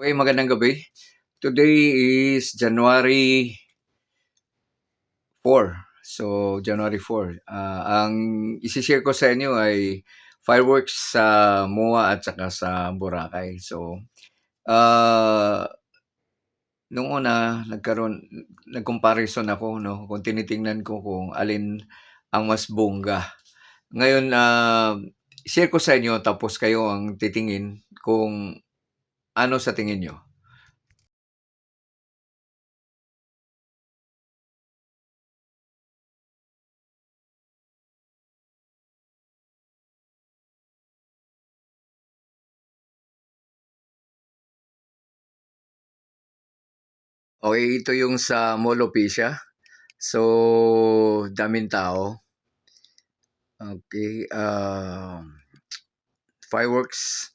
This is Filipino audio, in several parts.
Ay, magandang gabi. Today is January 4. So, January 4. Ang isi-share ko sa inyo ay fireworks sa MOA at saka sa Boracay. So, ah, nung una nag-comparison ako 'no, kung tinitingnan ko kung alin ang mas bongga. Ngayon, share ko sa inyo tapos kayo ang titingin kung ano sa tingin niyo. Okey, ito yung sa Mall of Asia. So, daming tao. Okay, fireworks.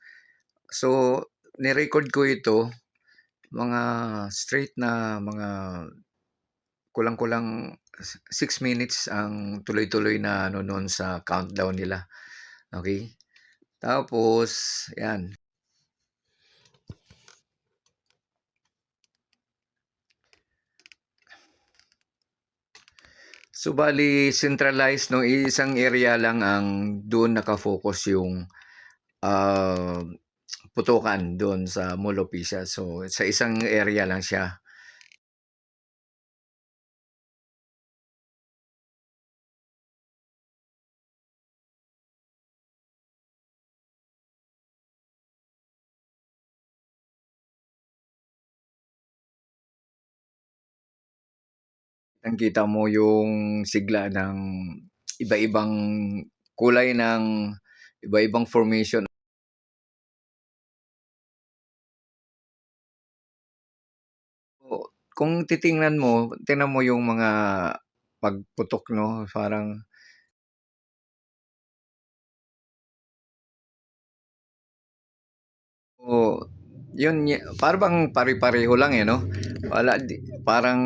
So, ni-record ko ito, mga straight na mga kulang-kulang 6 minutes ang tuloy-tuloy na ano nun sa countdown nila. Okay. Tapos, yan. So, bali centralized 'no, isang area lang ang doon naka-focus yung, ah, putukan doon sa Mall of Asia. So, sa isang area lang siya. Kitang-kita mo yung sigla ng iba-ibang kulay ng iba-ibang formation. O kung tingnan mo yung mga pagputok 'no, parang oo, para bang pare-pareho lang, eh, 'no? Parang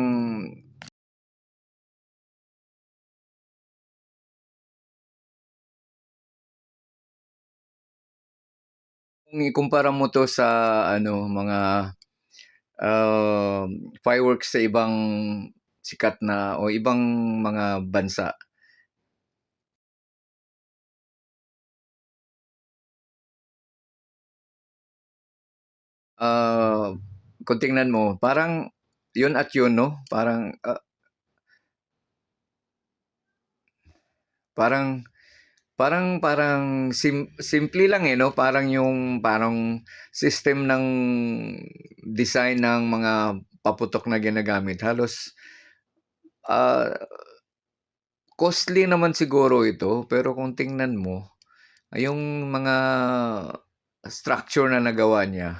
kung ikumpara mo 'to sa ano, mga, fireworks sa ibang sikat na o ibang mga bansa. Ah, kung tingnan mo parang yun at yun 'no, parang parang simple lang, eh, 'no, parang system ng design ng mga paputok na ginagamit halos, ah, costly naman siguro ito pero kung tingnan mo, yung mga structure na nagawa niya,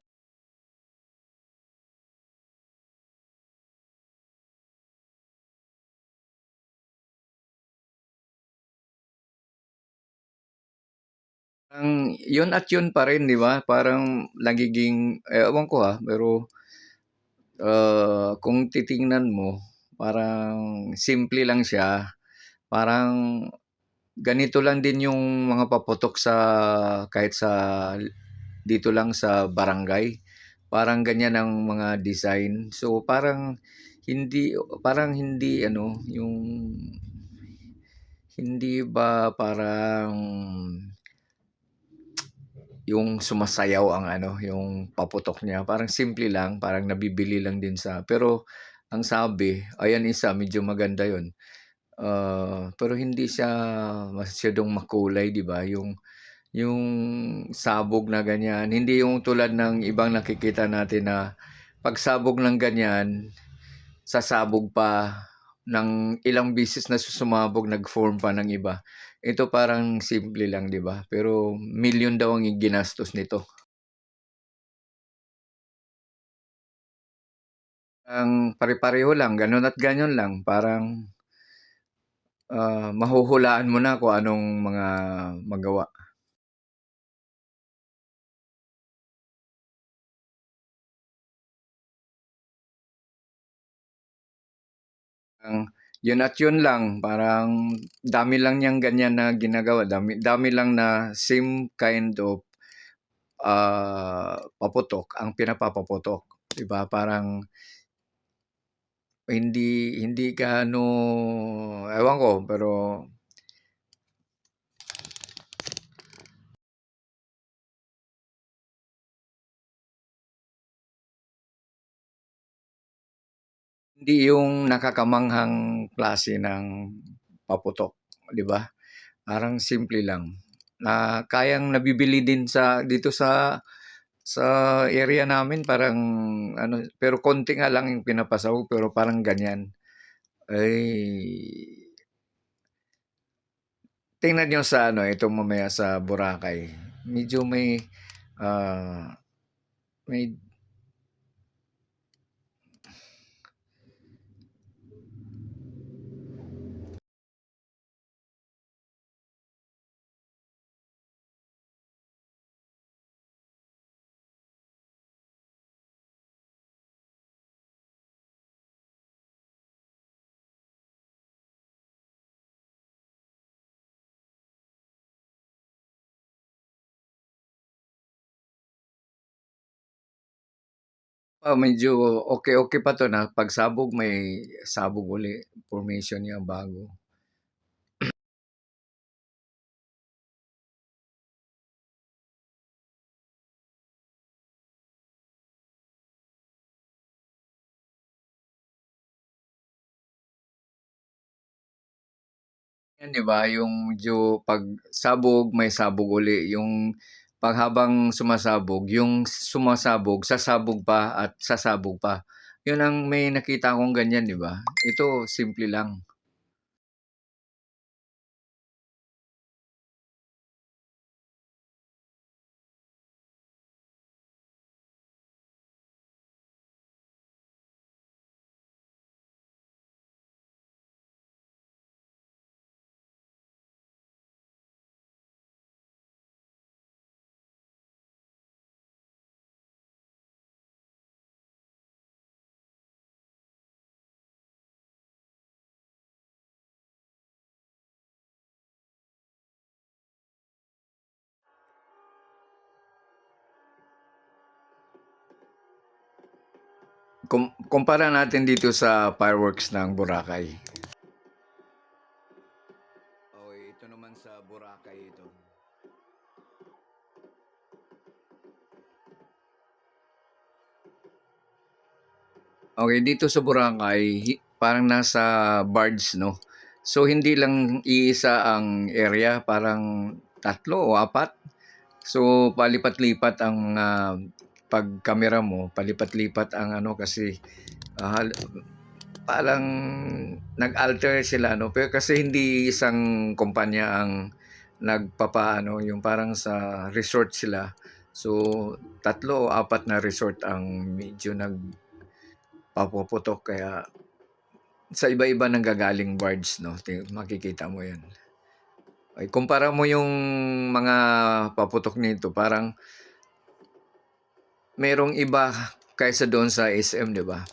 yun at yun pa rin 'di ba? Parang nagiging ewan ko, pero, kung titingnan mo parang simple lang siya, parang ganito lang din yung mga paputok kahit sa dito lang sa barangay. Parang ganyan ang mga design. So parang hindi ano, hindi ba parang yung sumasayaw ang ano, yung paputok niya. Parang simple lang, parang nabibili lang din pero ang sabi, ayan isa medyo maganda yon. Pero hindi siya masyadong makulay, 'di ba? Yung sabog na ganyan, hindi yung tulad ng ibang nakikita natin na pagsabog ng ganyan, sasabog pa ng ilang beses na sumabog, nag-form pa ng iba. Ito parang simple lang, 'di ba? Pero milyon daw ang ginastos nito. Ang pare-pareho lang, gano'n at ganyan lang. Parang, mahuhulaan mo na kung anong mga magawa. Ang yun at yun lang, parang dami lang niyang ganyan na ginagawa, dami dami lang na same kind of paputok ang pinapapaputok, 'di ba? Parang hindi hindi gaano ewan ko, pero hindi yung nakakamanghang klase ng paputok, 'di ba? Parang simple lang na kayang nabibili din dito sa area namin parang ano, pero konti nga lang yung pinapasahog pero parang ganyan. Ay, tingnan niyo sa ano, itong mamaya sa Boracay. Medyo ah, may medyo okey-okey pa 'to na pagsabog may sabog uli, formation niya bago. Yan 'di ba yung medyo pagsabog may sabog uli, yung 'pag habang sumasabog, yung sumasabog, sasabog pa at sasabog pa. Yun ang may nakita akong ganyan 'di ba? Ito simple lang. Kumpara natin dito sa fireworks ng Boracay. Okey, ito naman sa Boracay ito. Okey, dito sa Boracay parang nasa barge 'no. So hindi lang iisa ang area, parang 3 o 4. So palipat-lipat ang mga 'pag kamera mo, palipat-lipat ang ano kasi, hal parang nag-alter sila 'no, pero kasi hindi isang kumpanya ang nagpapaano, yung parang sa resort sila. So 3 o 4 na resort ang medyo nagpapuputok kaya sa iba-iba nanggagaling barge 'no, makikita mo 'yan. Ay kumpara mo yung mga paputok nito parang merong iba kaysa doon sa SM 'di ba?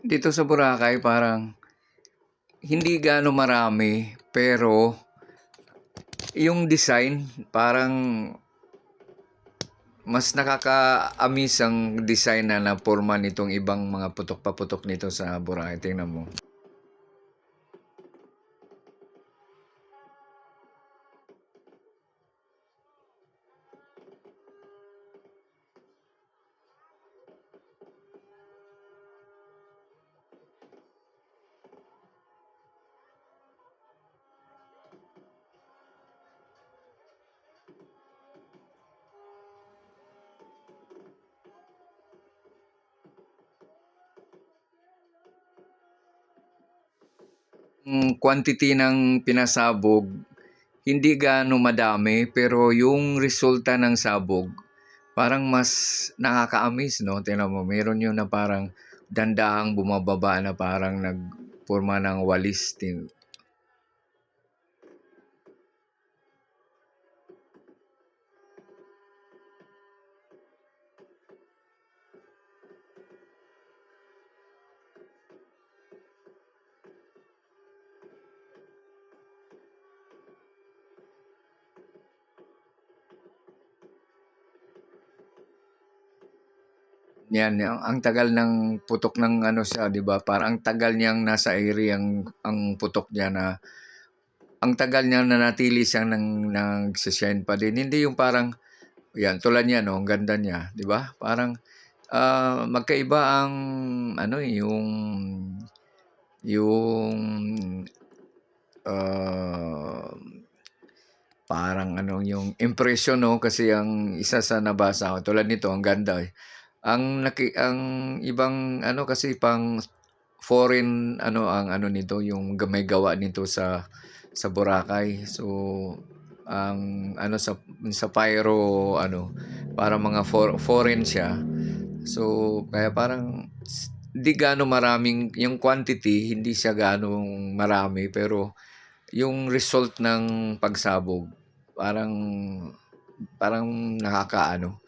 Dito sa Boracay parang hindi gaano marami, pero yung design parang mas nakaka-amaze ang design na porma nitong ibang mga putok-paputok nito sa Boracay, tingnan mo. quantity ng pinasabog, hindi gaano madami, pero yung resulta ng sabog, parang mas nakaka-amaze, 'no? Tingnan mo, meron yun na parang dandahang bumababa na parang nagporma ng walis. 'Yan, ang tagal ng putok ng ano siya, 'di ba? Parang ang tagal niyang nasa ere ang putok niya na ang tagal niyang nanatili siyang nagse-shine pa din. Hindi yung parang 'yan, tulad niyan, oh, ang ganda niya, 'di ba? Parang, magkaiba ang ano, eh, yung, ah, parang ano, yung impression, 'no? Kasi ang isa sa nabasa ko tulad nito, ang ganda, eh. Ang ibang ano kasi pang foreign ano ang ano nito, yung may gawa nito sa Boracay. So, ang ano sa pyro ano, para mga foreign siya. So, kaya parang 'di gaano maraming yung quantity, hindi siya gaanong marami, pero yung result ng pagsabog parang parang nakakaano.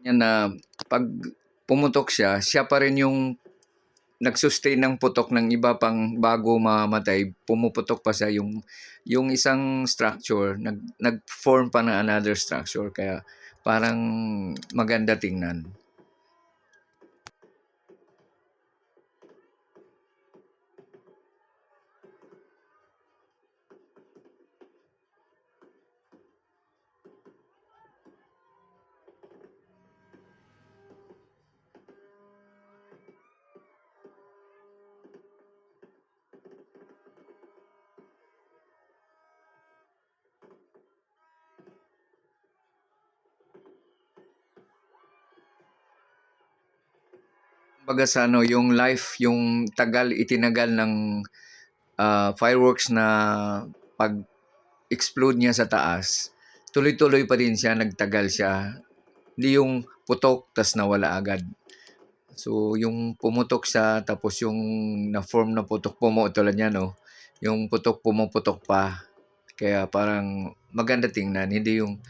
'Yan na 'pag pumutok siya, siya pa rin yung nag-sustain ng putok ng iba pang bago mamatay, pumuputok pa siya yung isang structure nag-form pa ng another structure, kaya parang maganda tingnan. Kumbaga sa ano, yung life, yung itinagal ng fireworks na pag-explode niya sa taas, tuloy-tuloy pa din siya, nagtagal siya. Hindi yung putok tas nawala agad. So, yung pumutok siya tapos yung na-form na putok tulad niya, 'no, yung putok pumuputok pa. Kaya parang maganda tingnan, hindi yung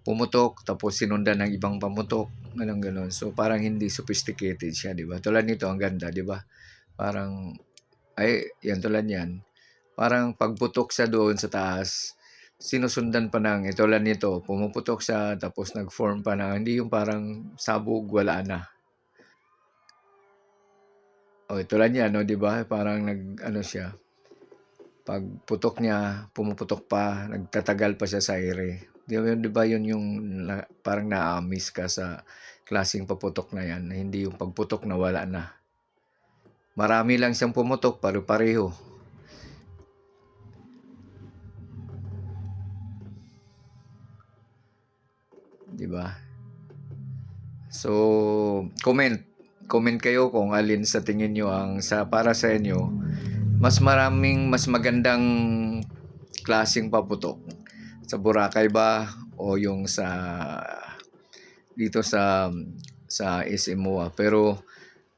pumutok tapos sinundan ng ibang pamutok, gano'n. So, parang hindi sophisticated siya, 'di ba? Tulad nito, ang ganda, 'di ba? Parang ay 'yan, tulad niyan. Parang pagputok siya doon sa taas, sinusundan pa ng tulad nito, pumuputok siya tapos nag-form pa ng hindi yung parang sabog, wala na. Oh, tulad niyan, 'no, 'di ba? Parang nag-ano siya, pagputok niya, pumuputok pa, nagtatagal pa siya sa ere. 'Di ba 'yun yung parang naa-amaze ka sa klaseng paputok na 'yan, na hindi yung pagputok na wala na. Marami lang siyang pumutok, pare-pareho, 'di ba? So, comment kayo kung alin sa tingin niyo ang para sa inyo, mas magandang klaseng paputok, sa Boracay ba o yung dito sa SM MOA. Pero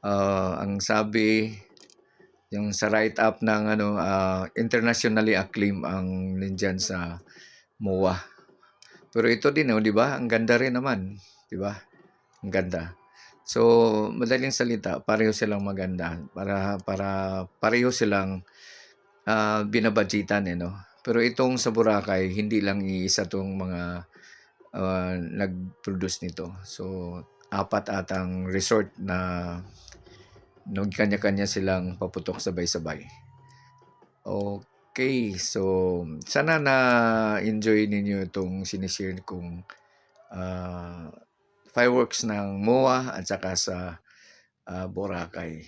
ang sabi yung sa write-up ng ano, internationally acclaimed ang nandiyan sa MOA. Pero ito din, oh, 'di ba? Ang ganda rin naman, 'di ba? Ang ganda. So, madaling salita, pareho silang maganda. Para pareho silang binabudgetan, eh, 'no? Pero itong sa Boracay, hindi lang iisa 'tong mga nag-produce nito. So, apat atang resort na kanya-kanya silang paputok sabay-sabay. Okay, so sana na-enjoy ninyo itong sinishare kong ah, fireworks ng MOA at saka sa, Boracay.